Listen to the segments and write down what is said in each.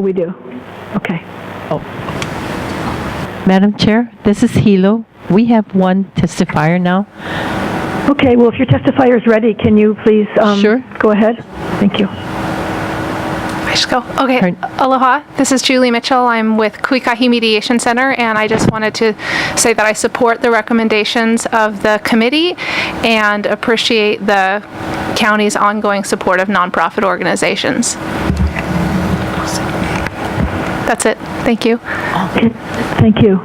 We do. Okay. Madam Chair, this is Hilo. We have one testifier now. Okay, well, if your testifier is ready, can you please Sure. go ahead? Thank you. I just go. Okay. Aloha. This is Julie Mitchell. I'm with Kuikahi Mediation Center, and I just wanted to say that I support the recommendations of the committee and appreciate the county's ongoing support of nonprofit organizations. That's it. Thank you. Okay. Thank you.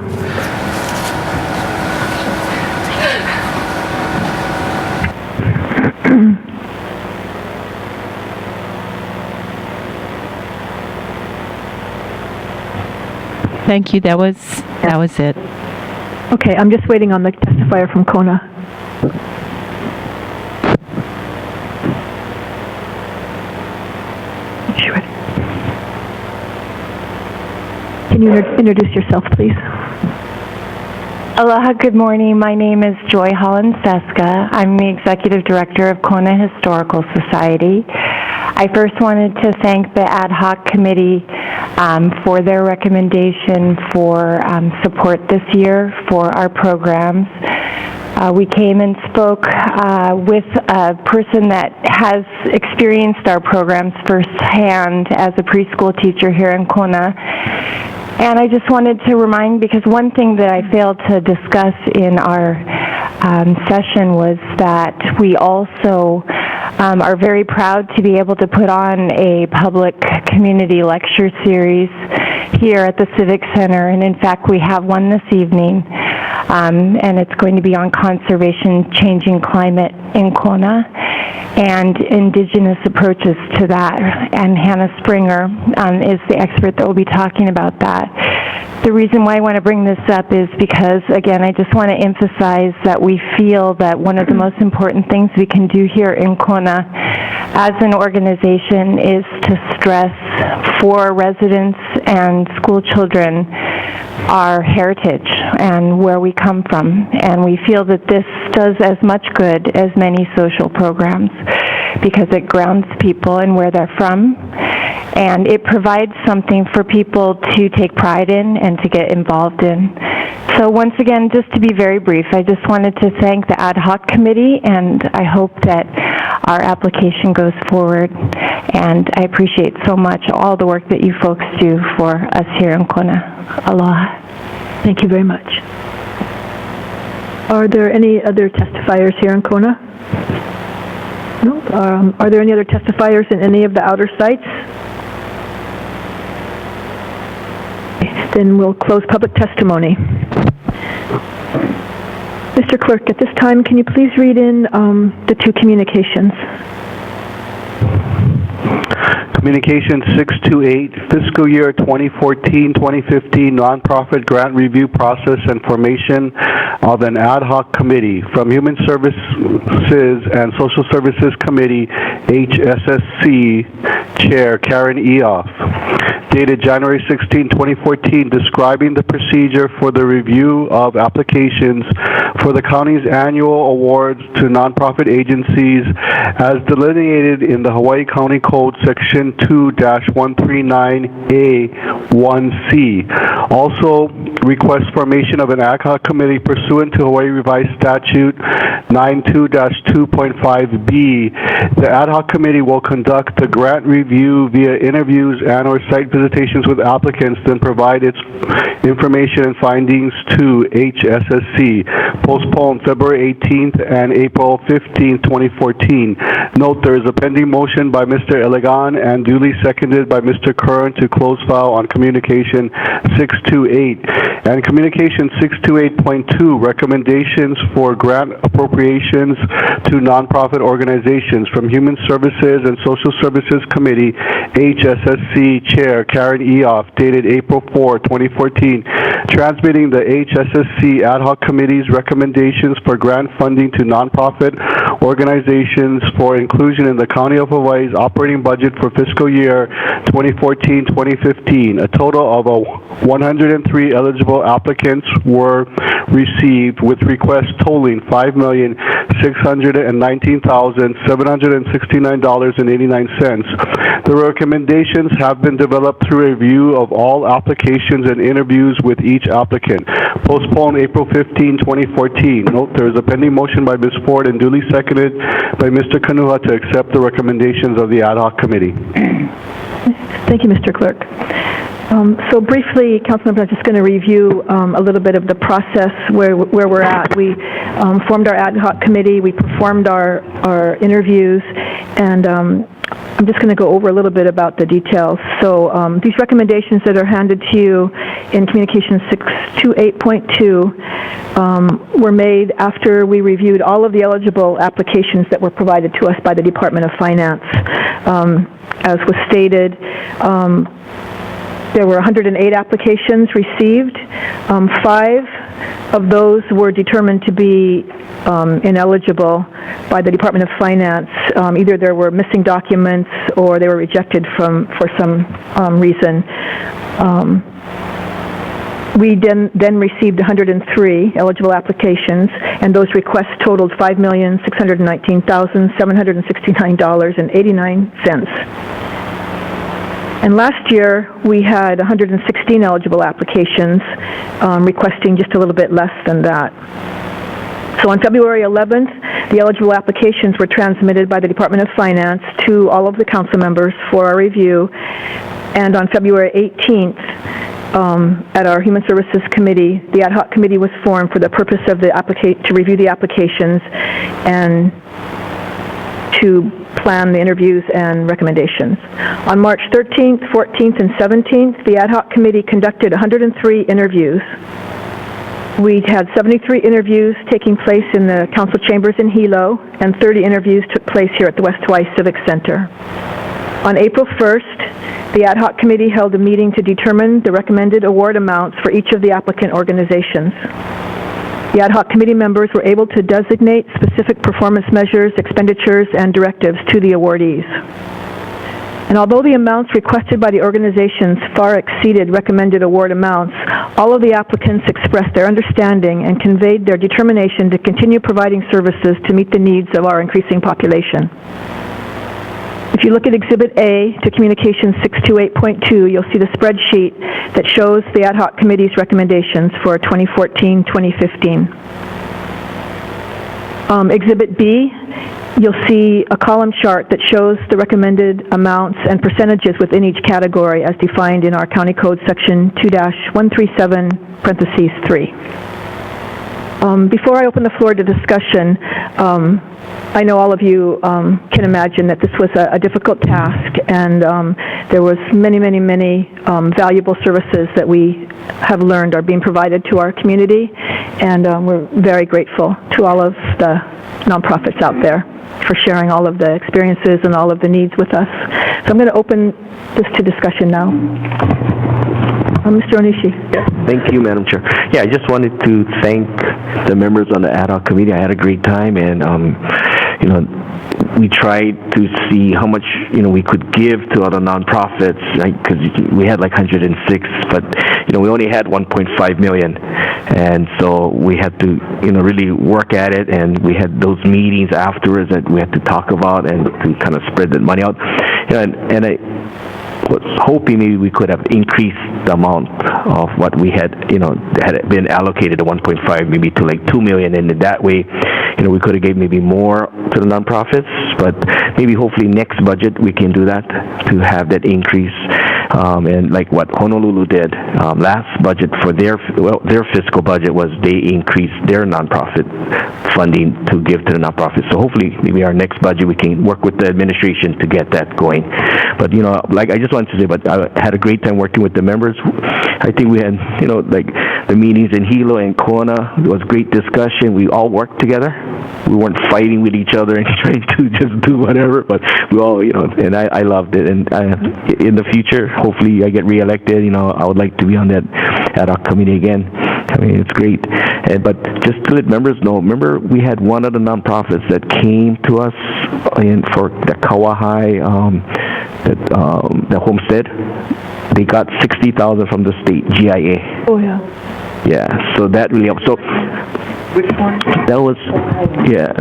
Thank you. That was it. Okay, I'm just waiting on the testifier from Kona. Is she ready? Can you introduce yourself, please? Aloha, good morning. My name is Joy Holland-Seska. I'm the Executive Director of Kona Historical Society. I first wanted to thank the ad hoc committee for their recommendation for support this year for our programs. We came and spoke with a person that has experienced our programs firsthand as a preschool teacher here in Kona. And I just wanted to remind, because one thing that I failed to discuss in our session was that we also are very proud to be able to put on a public community lecture series here at the Civic Center. And in fact, we have one this evening. And it's going to be on conservation, changing climate in Kona, and indigenous approaches to that. And Hannah Springer is the expert that will be talking about that. The reason why I want to bring this up is because, again, I just want to emphasize that we feel that one of the most important things we can do here in Kona as an organization is to stress for residents and school children our heritage and where we come from. And we feel that this does as much good as many social programs because it grounds people in where they're from, and it provides something for people to take pride in and to get involved in. So once again, just to be very brief, I just wanted to thank the ad hoc committee, and I hope that our application goes forward. And I appreciate so much all the work that you folks do for us here in Kona. Aloha. Thank you very much. Are there any other testifiers here in Kona? No. Are there any other testifiers in any of the outer sites? Then we'll close public testimony. Mr. Clerk, at this time, can you please read in the two communications? Communication 628, Fiscal Year 2014-2015 Nonprofit Grant Review Process and Formation of an Ad Hoc Committee from Human Services and Social Services Committee, HSSC Chair Karen Eoff. Dated January 16, 2014, describing the procedure for the review of applications for the county's annual awards to nonprofit agencies as delineated in the Hawaii County Code Section 2-1398A1C. Also, request formation of an ad hoc committee pursuant to Hawaii Revised Statute 92-2.5B. The ad hoc committee will conduct the grant review via interviews and/or site visitations with applicants, then provide its information and findings to HSSC. Postponed February 18th and April 15th, 2014. Note there is a pending motion by Mr. Elegan and duly seconded by Mr. Curran to close file on Communication 628. And Communication 628.2, recommendations for grant appropriations to nonprofit organizations from Human Services and Social Services Committee, HSSC Chair Karen Eoff, dated April 4, 2014, transmitting the HSSC Ad Hoc Committee's recommendations for grant funding to nonprofit organizations for inclusion in the County of Hawaii's operating budget for fiscal year 2014-2015. A total of 103 eligible applicants were received, with requests totaling $5,600,000 $619,769.89. The recommendations have been developed through a review of all applications and interviews with each applicant. Postponed April 15, 2014. Note there is a pending motion by Ms. Ford and duly seconded by Mr. Kanuha to accept the recommendations of the ad hoc committee. Thank you, Mr. Clerk. So briefly, Councilmember, I'm just going to review a little bit of the process where we're at. We formed our ad hoc committee, we performed our interviews, and I'm just going to go over a little bit about the details. So these recommendations that are handed to you in Communication 628.2 were made after we reviewed all of the eligible applications that were provided to us by the Department of Finance. As was stated, there were 108 applications received. 5 of those were determined to be ineligible by the Department of Finance. Either there were missing documents or they were rejected for some reason. We then received 103 eligible applications, and those requests totaled $5,619,769.89. And last year, we had 116 eligible applications, requesting just a little bit less than that. So on February 11th, the eligible applications were transmitted by the Department of Finance to all of the council members for our review. And on February 18th, at our Human Services Committee, the ad hoc committee was formed for the purpose of to review the applications and to plan the interviews and recommendations. On March 13th, 14th, and 17th, the ad hoc committee conducted 103 interviews. We had 73 interviews taking place in the council chambers in Hilo, and 30 interviews took place here at the West Hawaii Civic Center. On April 1st, the ad hoc committee held a meeting to determine the recommended award amounts for each of the applicant organizations. The ad hoc committee members were able to designate specific performance measures, expenditures, and directives to the awardees. And although the amounts requested by the organizations far exceeded recommended award amounts, all of the applicants expressed their understanding and conveyed their determination to continue providing services to meet the needs of our increasing population. If you look at Exhibit A to Communication 628.2, you'll see the spreadsheet that shows the ad hoc committee's recommendations for 2014-2015. Exhibit B, you'll see a column chart that shows the recommended amounts and percentages within each category as defined in our County Code Section 2-137(3). Before I open the floor to discussion, I know all of you can imagine that this was a difficult task, and there was many valuable services that we have learned are being provided to our community, and we're very grateful to all of the nonprofits out there for sharing all of the experiences and all of the needs with us. So I'm going to open this to discussion now. Mr. Onishi. Thank you, Madam Chair. Yeah, I just wanted to thank the members on the ad hoc committee. I had a great time, and we tried to see how much we could give to other nonprofits, because we had like 106, but we only had 1.5 million, and so we had to really work at it, and we had those meetings afterwards that we had to talk about and to kind of spread that money out, and I was hoping maybe we could have increased the amount of what we had, had been allocated to 1.5, maybe to like 2 million, and in that way, we could have gave maybe more to the nonprofits, but maybe hopefully next budget we can do that to have that increase. And like what Honolulu did last budget for their fiscal budget was they increased their nonprofit funding to give to the nonprofits. So hopefully maybe our next budget we can work with the administration to get that going. But like I just wanted to say, but I had a great time working with the members. I think we had like the meetings in Hilo and Kona. It was great discussion. We all worked together. We weren't fighting with each other and trying to just do whatever, but we all, and I loved it. And in the future, hopefully I get reelected, I would like to be on that ad hoc committee again. I mean, it's great. But just to let members know, remember we had one of the nonprofits that came to us for the Kauahai, the homestead. They got $60,000 from the state, GIA. Oh, yeah. Yeah, so that really helped. So That was, yeah.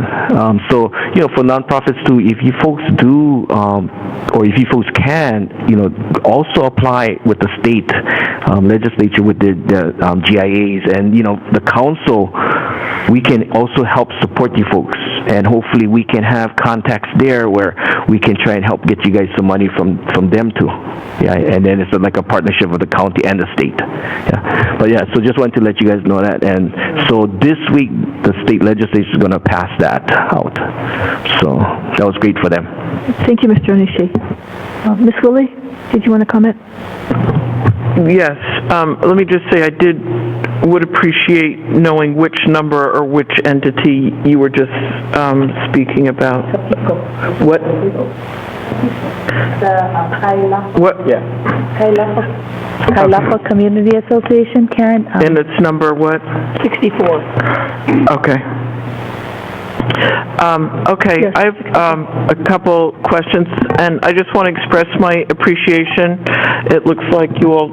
So, for nonprofits too, if you folks do, or if you folks can, also apply with the state legislature with the GIAs and, the council, we can also help support you folks. And hopefully we can have contacts there where we can try and help get you guys some money from them too. Yeah, and then it's like a partnership with the county and the state. Yeah, but so just wanted to let you guys know that. And so this week the state legislature is going to pass that out. So that was great for them. Thank you, Mr. Onishi. Ms. Willie, did you want to comment? Yes. Let me just say would appreciate knowing which number or which entity you were just speaking about. What? What? Yeah. Kailapa Community Association, Karen. And it's number what? 64. Okay. Okay, Yes. I have a couple questions, and I just want to express my appreciation. It looks like you all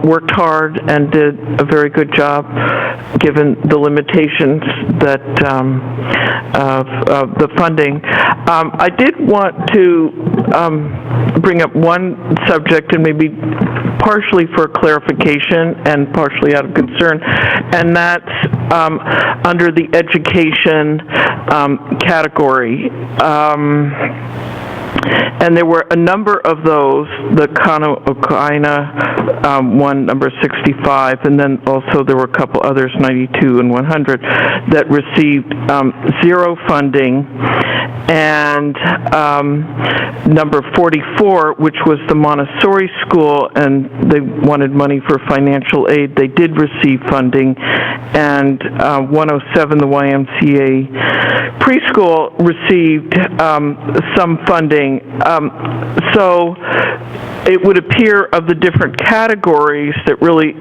worked hard and did a very good job, given the limitations that of the funding. I did want to bring up one subject, and maybe partially for clarification and partially out of concern, and that's under the education category. And there were a number of those, the Kano Okaina one, number 65, and then also there were a couple others, 92 and 100, that received zero funding. And number 44, which was the Montessori school, and they wanted money for financial aid, they did receive funding. And 107, the YMCA preschool, received some funding. So it would appear of the different categories that really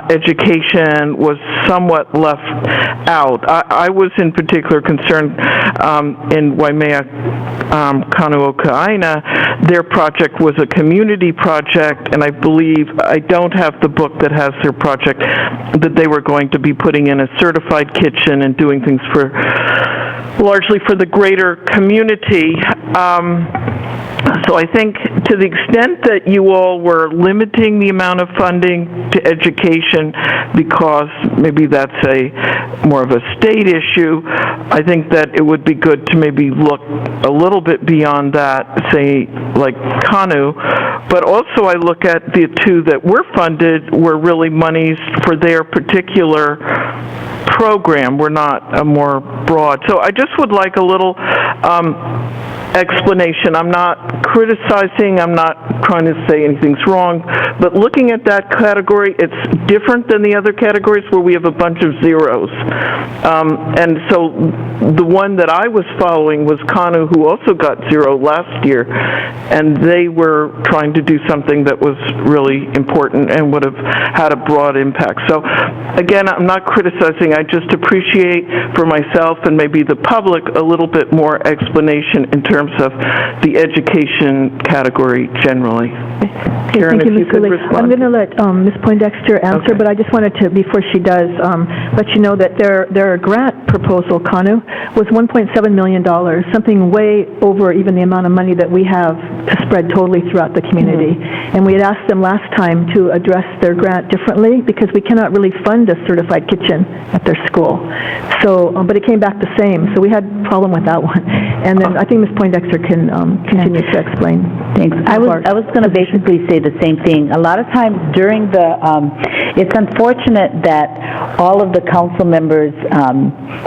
education was somewhat left out. I was in particular concerned in Waimea Kanuokaina. Their project was a community project, and I believe, I don't have the book that has their project, that they were going to be putting in a certified kitchen and doing things largely for the greater community. So I think to the extent that you all were limiting the amount of funding to education because maybe that's more of a state issue, I think that it would be good to maybe look a little bit beyond that, say like Kanu. But also I look at the two that were funded were really monies for their particular program. We're not more broad. So I just would like a little explanation. I'm not criticizing, I'm not trying to say anything's wrong, but looking at that category, it's different than the other categories where we have a bunch of zeros. And so the one that I was following was Kanu, who also got zero last year, and they were trying to do something that was really important and would have had a broad impact. So again, I'm not criticizing, I just appreciate for myself and maybe the public a little bit more explanation in terms of the education category generally. Karen, Thank you, if you Ms. could Lilly. respond. I'm going to let Ms. Poindexter answer, Okay. but I just wanted to, before she does, let you know that their grant proposal, Kanu, was $1.7 million, something way over even the amount of money that we have to spread totally throughout the community. And we had asked them last time to address their grant differently because we cannot really fund a certified kitchen at their school. So, but it came back the same, so we had a problem with that one. And then I think Ms. Poindexter can continue to explain. Thanks. I was going to basically say the same thing. A lot of times during it's unfortunate that all of the council members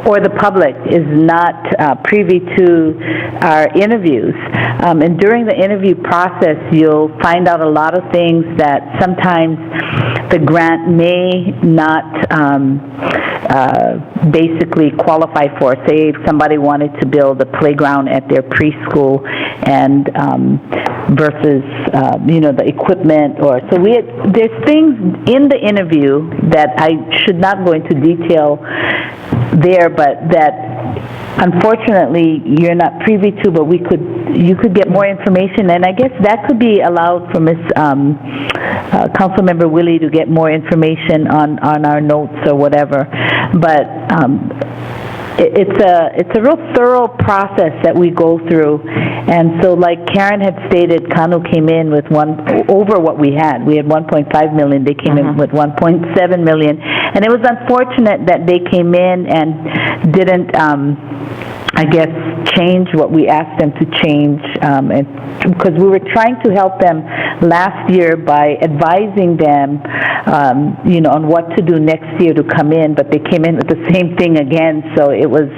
or the public is not privy to our interviews. And during the interview process, you'll find out a lot of things that sometimes the grant may not basically qualify for. Say if somebody wanted to build a playground at their preschool and versus the equipment, or so there's things in the interview that I should not go into detail there, but that unfortunately you're not privy to, but we could you could get more information, and I guess that could be allowed for Councilmember Willie to get more information on our notes or whatever. But it's a real thorough process that we go through, and so like Karen had stated, Kanu came in with over what we had. We had 1.5 million. They came in with 1.7 million, and it was unfortunate that they came in and didn't, I guess, change what we asked them to change, because we were trying to help them last year by advising them, on what to do next year to come in, but they came in with the same thing again, so it was,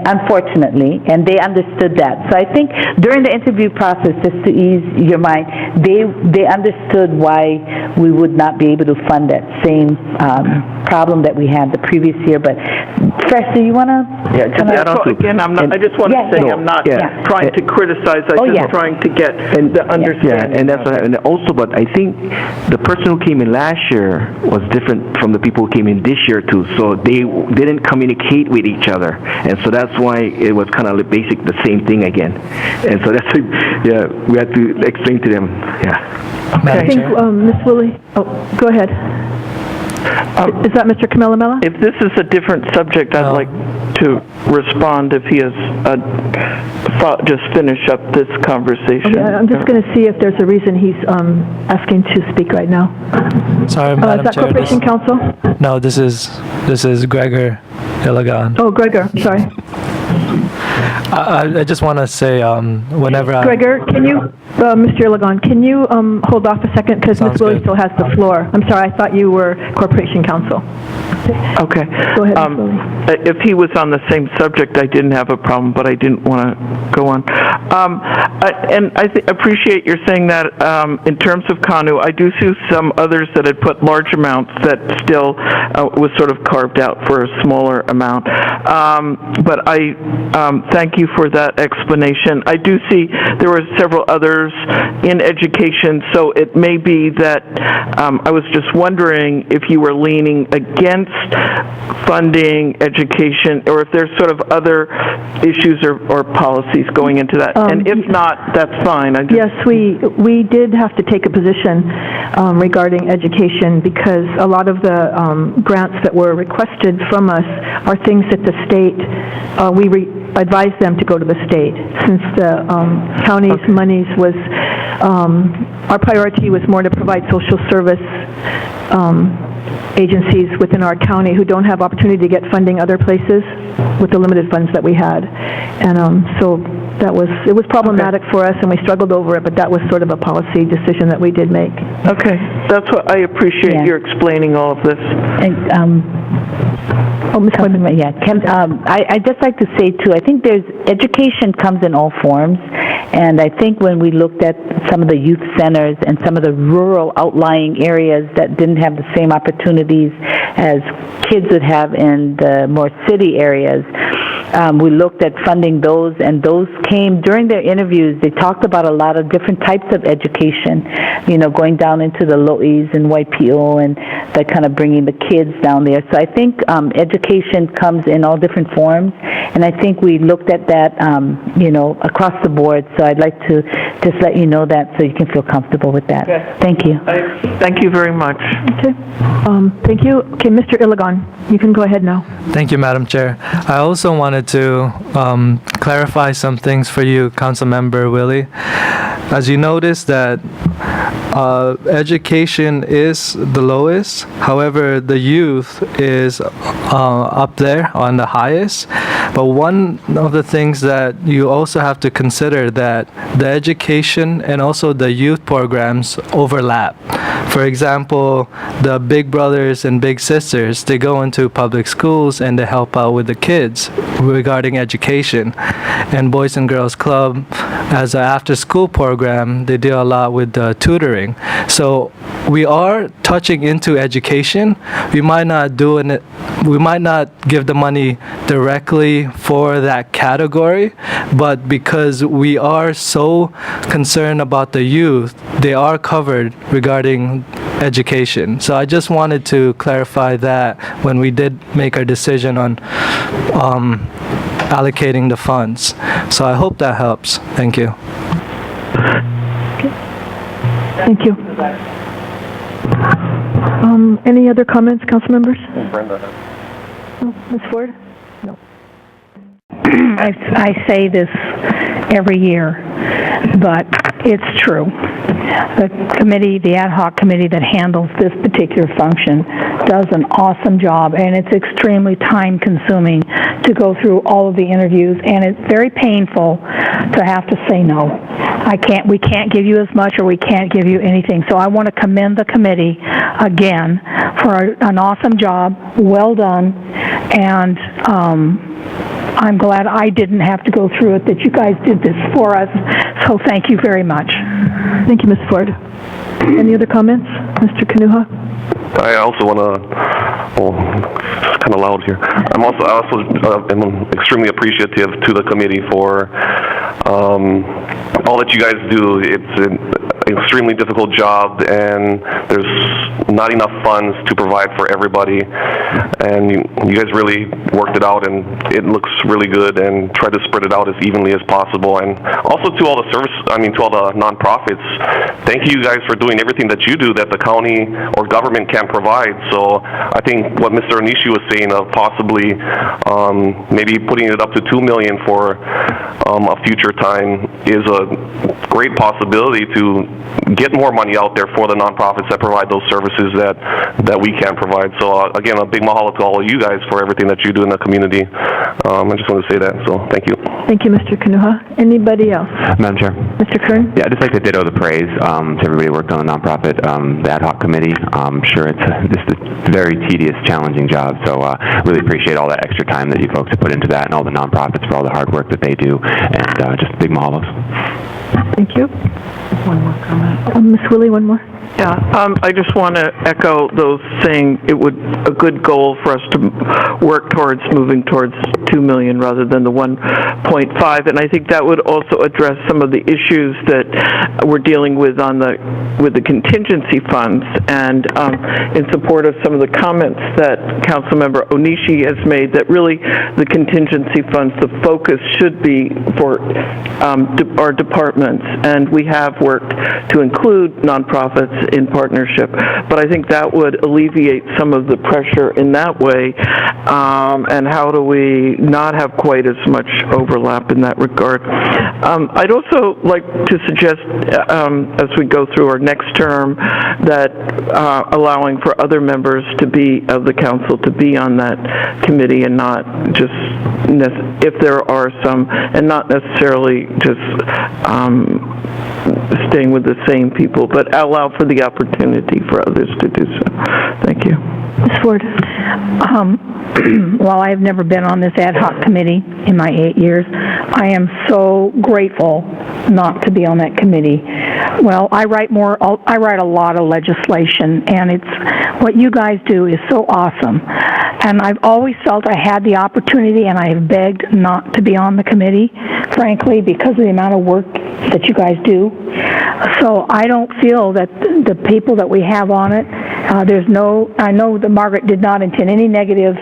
unfortunately, and they understood that. So I think during the interview process, just to ease your mind, they understood why we would not be able to fund that same problem that we had the previous year. But Fresh, do you want to? Yeah, again, I just want to say I'm not trying to criticize. I'm just trying to get the understanding. Yeah, and that's what, and also, but I think the person who came in last year was different from the people who came in this year too. So they didn't communicate with each other, and so that's why it was kind of the same thing again. And so that's we had to explain to them. Yeah. Okay. I think Ms. Willie. Oh, go ahead. Is that Mr. Camillamella? If this is a different subject, I'd like to respond if he has just finish up this conversation. Okay, I'm just going to see if there's a reason he's asking to speak right now. Sorry, Madam Is that Chair. Corporation Counsel? No, this is Gregor Ilagan. Oh, Gregor, sorry. I just want to say, whenever Gregor, can you, Mr. Ilagan, can you hold off a second, because Ms. Willie still has the floor. I'm sorry, I thought you were Corporation Counsel. Okay. Go ahead, Ms. Willie. If he was on the same subject, I didn't have a problem, but I didn't want to go on. And I appreciate your saying that in terms of Kanu. I do see some others that had put large amounts that still was sort of carved out for a smaller amount. But I thank you for that explanation. I do see there were several others in education, so it may be that I was just wondering if you were leaning against funding education, or if there's sort of other issues or policies going into that. And if not, that's fine. Yes, we did have to take a position regarding education, because a lot of the grants that were requested from us are things that the state, we advised them to go to the state. Since the county's monies was, our priority was more to provide social service agencies within our county who don't have opportunity to get funding other places with the limited funds that we had. And so it was problematic for us, and we struggled over it, but that was sort of a policy decision that we did make. Okay, that's what I appreciate your explaining all of this. And, Ms. Whitman, I'd just like to say, too, I think education comes in all forms, and I think when we looked at some of the youth centers and some of the rural outlying areas that didn't have the same opportunities as kids would have in the more city areas, we looked at funding those, and those came during their interviews. They talked about a lot of different types of education, going down into the Lois and YPO, and that kind of bringing the kids down there. So I think education comes in all different forms, and I think we looked at that, across the board. So I'd like to just let you know that, so you can feel comfortable with that. Okay. Thank you. Thank you very much. Okay. Thank you. Okay, Mr. Ilagan, you can go ahead now. Thank you, Madam Chair. I also wanted to clarify some things for you, Councilmember Willie. As you notice that education is the lowest, however, the youth is up there on the highest. But one of the things that you also have to consider that the education and also the youth programs overlap. For example, the Big Brothers and Big Sisters, they go into public schools and they help out with the kids regarding education. And Boys and Girls Club, as an after-school program, they do a lot with tutoring. So we are touching into education. We might not give the money directly for that category, but because we are so concerned about the youth, they are covered regarding education. So I just wanted to clarify that when we did make our decision on allocating the funds. So I hope that helps. Thank you. Thank you. Any other comments, council members? Brenda. Oh, Ms. Ford? No. I say this every year, but it's true. The committee, the ad hoc committee that handles this particular function does an awesome job, and it's extremely time-consuming to go through all of the interviews, and it's very painful to have to say no. We can't give you as much, or we can't give you anything. So I want to commend the committee again for an awesome job, well done, and I'm glad I didn't have to go through it, that you guys did this for us. So thank you very much. Thank you, Ms. Ford. Any other comments? Mr. Kanuha? I also want to, it's kind of loud here. I also am extremely appreciative to the committee for all that you guys do. It's an extremely difficult job, and there's not enough funds to provide for everybody. And you guys really worked it out, and it looks really good, and tried to spread it out as evenly as possible. And also to all the to all the nonprofits, thank you guys for doing everything that you do that the county or government can't provide. So I think what Mr. Onishi was saying of possibly maybe putting it up to $2 million for a future time is a great possibility to get more money out there for the nonprofits that provide those services that we can't provide. So again, a big mahalo to all of you guys for everything that you do in the community. I just want to say that, so thank you. Thank you, Mr. Kanuha. Anybody else? Madam Chair. Mr. Kern? Yeah, I'd just like to ditto the praise to everybody who worked on the nonprofit, the ad hoc committee. I'm sure it's just a very tedious, challenging job, so really appreciate all that extra time that you folks have put into that, and all the nonprofits for all the hard work that they do, and just big mahalos. Thank you. One more comment. Ms. Willie, one more. Yeah, I just want to echo those saying it would a good goal for us to work towards moving towards $2 million rather than the 1.5, and I think that would also address some of the issues that we're dealing with with the contingency funds. And in support of some of the comments that Councilmember Onishi has made, that really the contingency funds, the focus should be for our departments, and we have worked to include nonprofits in partnership, but I think that would alleviate some of the pressure in that way. And how do we not have quite as much overlap in that regard? I'd also like to suggest, as we go through our next term, that allowing for other members of the council to be on that committee, and not just if there are some, and not necessarily just staying with the same people, but allow for the opportunity for others to do so. Thank you. Ms. Ford. While I have never been on this ad hoc committee in my 8 years, I am so grateful not to be on that committee. Well, I write a lot of legislation, and what you guys do is so awesome. And I've always felt I had the opportunity, and I have begged not to be on the committee, frankly, because of the amount of work that you guys do. So I don't feel that the people that we have on it, I know that Margaret did not intend any negative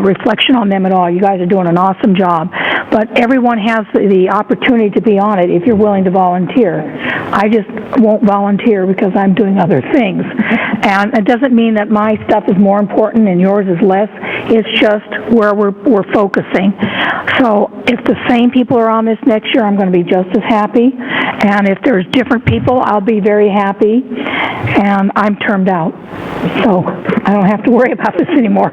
reflection on them at all. You guys are doing an awesome job. But everyone has the opportunity to be on it if you're willing to volunteer. I just won't volunteer because I'm doing other things. And it doesn't mean that my stuff is more important and yours is less. It's just where we're focusing. So if the same people are on this next year, I'm going to be just as happy. And if there's different people, I'll be very happy. And I'm termed out, so I don't have to worry about this anymore.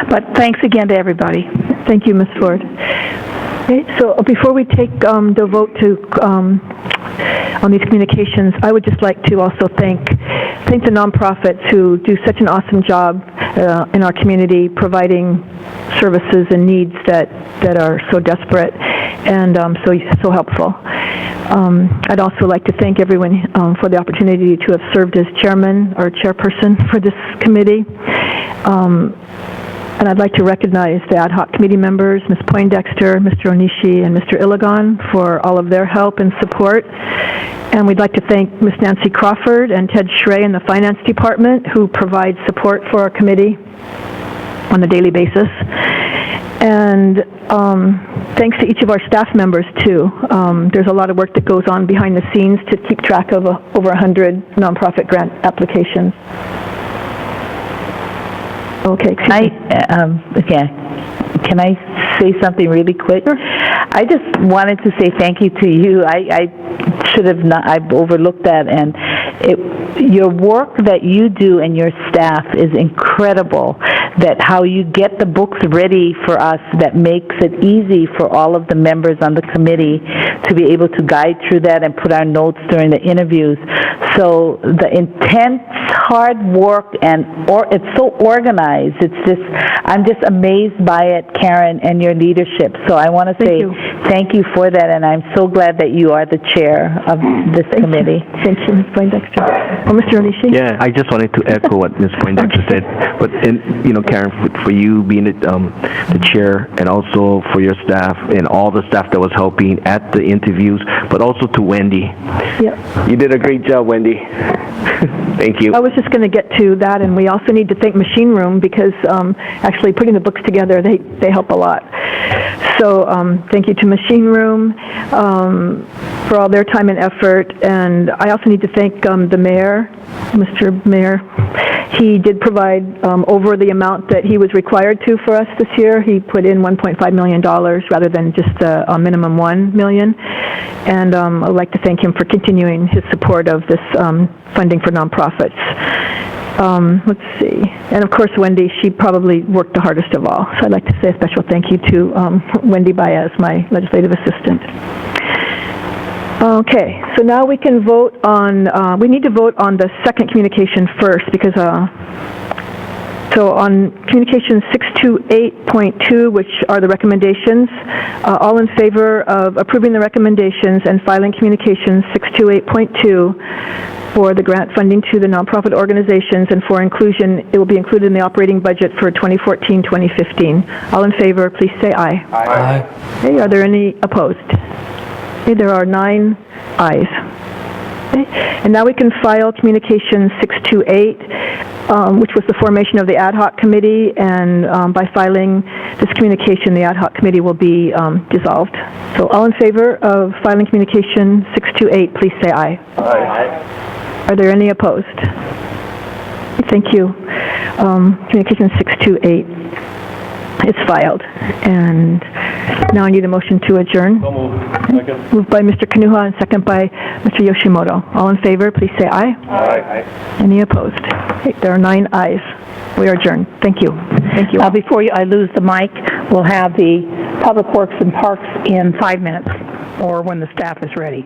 But thanks again to everybody. Thank you, Ms. Ford. Okay, so before we take the vote on these communications, I would just like to also thank the nonprofits who do such an awesome job in our community, providing services and needs that are so desperate and so helpful. I'd also like to thank everyone for the opportunity to have served as chairman or chairperson for this committee. And I'd like to recognize the ad hoc committee members, Ms. Poindexter, Mr. Onishi, and Mr. Iligan for all of their help and support. And we'd like to thank Ms. Nancy Crawford and Ted Schrey in the Finance Department, who provide support for our committee on a daily basis. And thanks to each of our staff members, too. There's a lot of work that goes on behind the scenes to keep track of over 100 nonprofit grant applications. Okay, excuse me. Can I say something really quick? Sure. I just wanted to say thank you to you. I should have not, I've overlooked that, and your work that you do and your staff is incredible, that how you get the books ready for us, that makes it easy for all of the members on the committee to be able to guide through that and put our notes during the interviews. So the intense, hard work, and it's so organized. It's just, I'm just amazed by it, Karen, and your leadership. So I want to say thank you for that, and I'm so glad that you are the chair of this committee. Thank you, Ms. Poindexter. Oh, Mr. Onishi? Yeah, I just wanted to echo what Ms. Poindexter said. But, Karen, for you being the chair, and also for your staff and all the staff that was helping at the interviews, but also to Wendy. Yep. You did a great job, Wendy. Thank you. I was just going to get to that, and we also need to thank Machine Room because actually putting the books together, they help a lot. So thank you to Machine Room for all their time and effort, and I also need to thank the mayor, Mr. Mayor. He did provide over the amount that he was required to for us this year. He put in $1.5 million rather than just a minimum $1 million. And I'd like to thank him for continuing his support of this funding for nonprofits. Let's see. And of course, Wendy, she probably worked the hardest of all. So I'd like to say a special thank you to Wendy Baez, my legislative assistant. Okay, so now we can vote on, we need to vote on the second communication first because, so on communication 628.2, which are the recommendations, all in favor of approving the recommendations and filing communication 628.2 for the grant funding to the nonprofit organizations and for inclusion, it will be included in the operating budget for 2014-2015. All in favor, please say aye. Aye. Okay, are there any opposed? Okay, there are 9 ayes. Okay. And now we can file communication 628, which was the formation of the ad hoc committee, and by filing this communication, the ad hoc committee will be dissolved. So all in favor of filing communication 628, please say aye. Aye. Are there any opposed? Thank you. Communication 628 is filed. And now I need a motion to adjourn. So moved. Moved by Mr. Kanuha and second by Mr. Yoshimoto. All in favor, please say aye. Aye. Any opposed? Okay, there are 9 ayes. We are adjourned. Thank you. Thank you. Before I lose the mic, we'll have the Public Works and Parks in 5 minutes, or when the staff is ready.